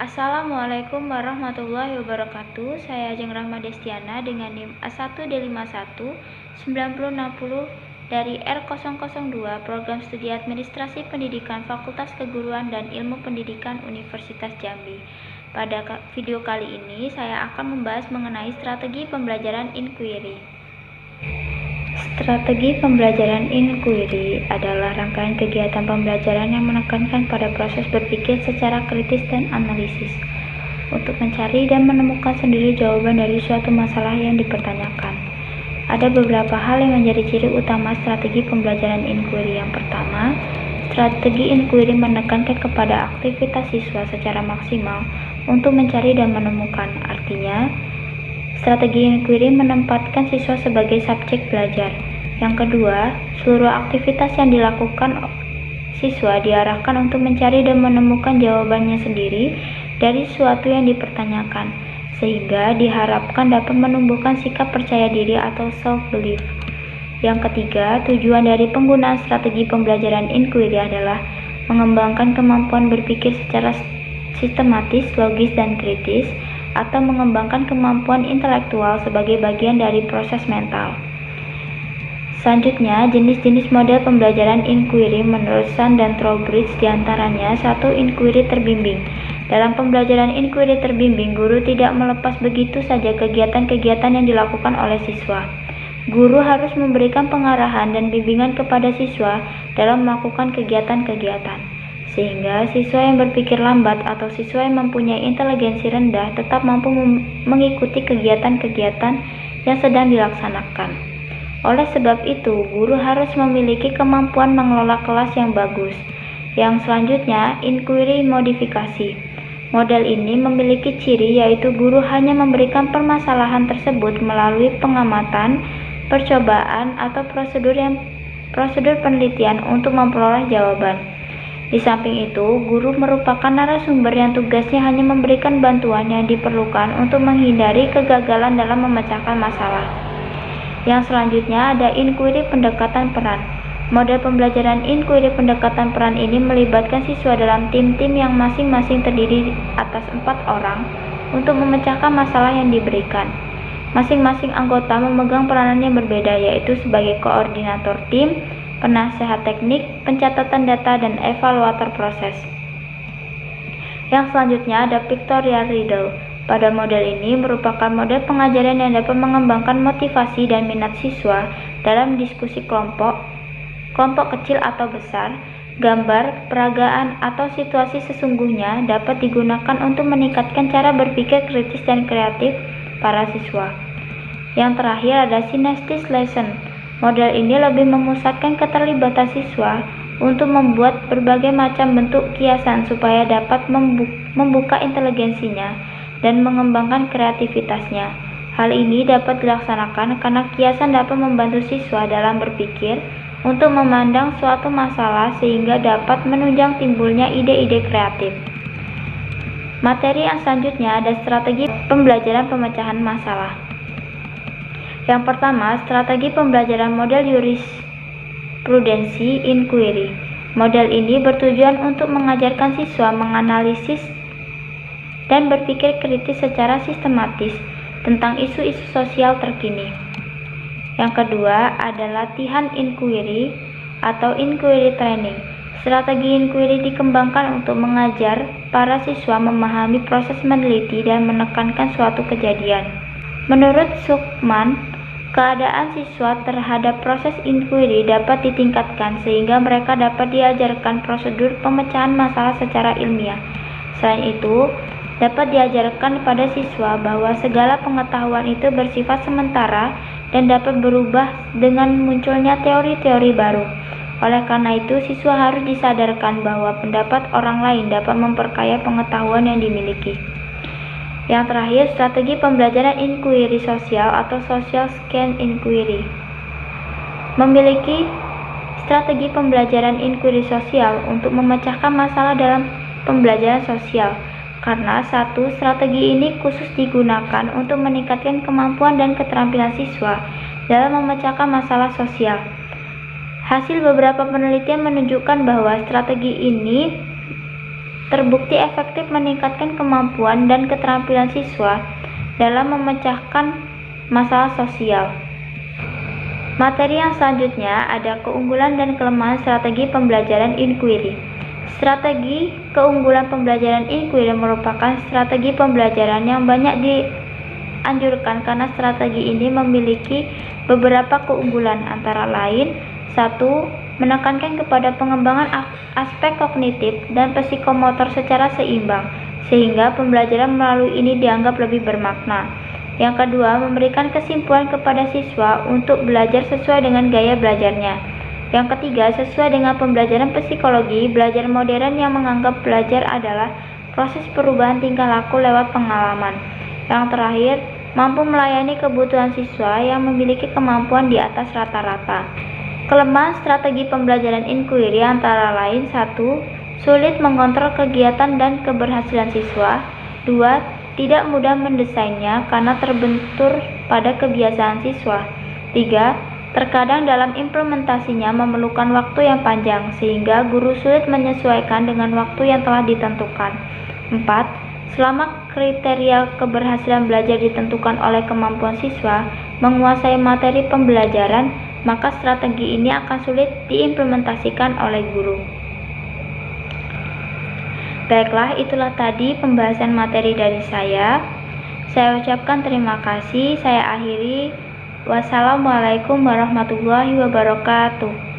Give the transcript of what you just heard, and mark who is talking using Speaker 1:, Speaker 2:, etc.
Speaker 1: Assalamualaikum warahmatullahi wabarakatuh. Saya Ajeng Rahma Destiana dengan NIM A1D519060 dari R002 Program Studi Administrasi Pendidikan Fakultas Keguruan dan Ilmu Pendidikan Universitas Jambi. Pada video kali ini saya akan membahas mengenai strategi pembelajaran inquiry. Strategi pembelajaran inquiry adalah rangkaian kegiatan pembelajaran yang menekankan pada proses berpikir secara kritis dan analisis untuk mencari dan menemukan sendiri jawaban dari suatu masalah yang dipertanyakan. Ada beberapa hal yang menjadi ciri utama strategi pembelajaran inquiry. Yang pertama, strategi inquiry menekankan kepada aktivitas siswa secara maksimal untuk mencari dan menemukan. Artinya, strategi inquiry menempatkan siswa sebagai subjek belajar. Yang kedua, seluruh aktivitas yang dilakukan siswa diarahkan untuk mencari dan menemukan jawabannya sendiri dari sesuatu yang dipertanyakan, sehingga diharapkan dapat menumbuhkan sikap percaya diri atau self-belief. Yang ketiga, tujuan dari penggunaan strategi pembelajaran inquiry adalah mengembangkan kemampuan berpikir secara sistematis, logis, dan kritis, atau mengembangkan kemampuan intelektual sebagai bagian dari proses mental. Selanjutnya, jenis-jenis model pembelajaran inquiry menurut Sun dan Trowbridge diantaranya 1. Inquiry terbimbing. Dalam pembelajaran inquiry terbimbing, guru tidak melepas begitu saja kegiatan-kegiatan yang dilakukan oleh siswa. Guru harus memberikan pengarahan dan bimbingan kepada siswa dalam melakukan kegiatan-kegiatan, sehingga siswa yang berpikir lambat atau siswa yang mempunyai inteligensi rendah tetap mampu mengikuti kegiatan-kegiatan yang sedang dilaksanakan. Oleh sebab itu, guru harus memiliki kemampuan mengelola kelas yang bagus. Yang selanjutnya, inquiry modifikasi. Model ini memiliki ciri yaitu guru hanya memberikan permasalahan tersebut melalui pengamatan, percobaan, atau prosedur penelitian untuk memperoleh jawaban. Di samping itu, guru merupakan narasumber yang tugasnya hanya memberikan bantuan yang diperlukan untuk menghindari kegagalan dalam memecahkan masalah. Yang selanjutnya ada inquiry pendekatan peran. Model pembelajaran inquiry pendekatan peran ini melibatkan siswa dalam tim-tim yang masing-masing terdiri atas 4 orang untuk memecahkan masalah yang diberikan. Masing-masing anggota memegang peranan yang berbeda, yaitu sebagai koordinator tim, penasehat teknik, pencatatan data, dan evaluator proses. Yang selanjutnya ada pictorial riddle. Pada model ini merupakan model pengajaran yang dapat mengembangkan motivasi dan minat siswa dalam diskusi kelompok kecil atau besar. Gambar, peragaan, atau situasi sesungguhnya dapat digunakan untuk meningkatkan cara berpikir kritis dan kreatif para siswa. Yang terakhir ada synesthesis lesson. Model ini lebih memusatkan keterlibatan siswa untuk membuat berbagai macam bentuk kiasan supaya dapat membuka inteligensinya dan mengembangkan kreativitasnya. Hal ini dapat dilaksanakan karena kiasan dapat membantu siswa dalam berpikir untuk memandang suatu masalah sehingga dapat menunjang timbulnya ide-ide kreatif. Materi yang selanjutnya ada strategi pembelajaran pemecahan masalah. Yang pertama, strategi pembelajaran model jurisprudensi inquiry. Model ini bertujuan untuk mengajarkan siswa menganalisis dan berpikir kritis secara sistematis tentang isu-isu sosial terkini. Yang kedua ada latihan inquiry atau inquiry training. Strategi inquiry dikembangkan untuk mengajar para siswa memahami proses meneliti dan menekankan suatu kejadian. Menurut Sukman, keadaan siswa terhadap proses inquiry dapat ditingkatkan sehingga mereka dapat diajarkan prosedur pemecahan masalah secara ilmiah. Selain itu, dapat diajarkan pada siswa bahwa segala pengetahuan itu bersifat sementara dan dapat berubah dengan munculnya teori-teori baru. Oleh karena itu, siswa harus disadarkan bahwa pendapat orang lain dapat memperkaya pengetahuan yang dimiliki. Yang terakhir, strategi pembelajaran inquiry sosial atau social science inquiry. Memiliki strategi pembelajaran inquiry sosial untuk memecahkan masalah dalam pembelajaran sosial. Karena satu, strategi ini khusus digunakan untuk meningkatkan kemampuan dan keterampilan siswa dalam memecahkan masalah sosial. Hasil beberapa penelitian menunjukkan bahwa strategi ini terbukti efektif meningkatkan kemampuan dan keterampilan siswa dalam memecahkan masalah sosial. Materi yang selanjutnya ada keunggulan dan kelemahan strategi pembelajaran inquiry. Strategi keunggulan pembelajaran inquiry merupakan strategi pembelajaran yang banyak dianjurkan karena strategi ini memiliki beberapa keunggulan, antara lain: 1. Menekankan kepada pengembangan aspek kognitif dan psikomotor secara seimbang, sehingga pembelajaran melalui ini dianggap lebih bermakna. Yang kedua, memberikan kesimpulan kepada siswa untuk belajar sesuai dengan gaya belajarnya. Yang ketiga, sesuai dengan pembelajaran psikologi, belajar modern yang menganggap belajar adalah proses perubahan tingkah laku lewat pengalaman. Yang terakhir, mampu melayani kebutuhan siswa yang memiliki kemampuan di atas rata-rata. Kelemahan strategi pembelajaran inquiry antara lain: 1. Sulit mengontrol kegiatan dan keberhasilan siswa. 2. Tidak mudah mendesainnya karena terbentur pada kebiasaan siswa. 3. Terkadang dalam implementasinya memerlukan waktu yang panjang, sehingga guru sulit menyesuaikan dengan waktu yang telah ditentukan. 4. Selama kriteria keberhasilan belajar ditentukan oleh kemampuan siswa menguasai materi pembelajaran, maka strategi ini akan sulit diimplementasikan oleh guru. Baiklah, itulah tadi pembahasan materi dari saya. Saya ucapkan terima kasih. Saya akhiri. Wassalamualaikum warahmatullahi wabarakatuh.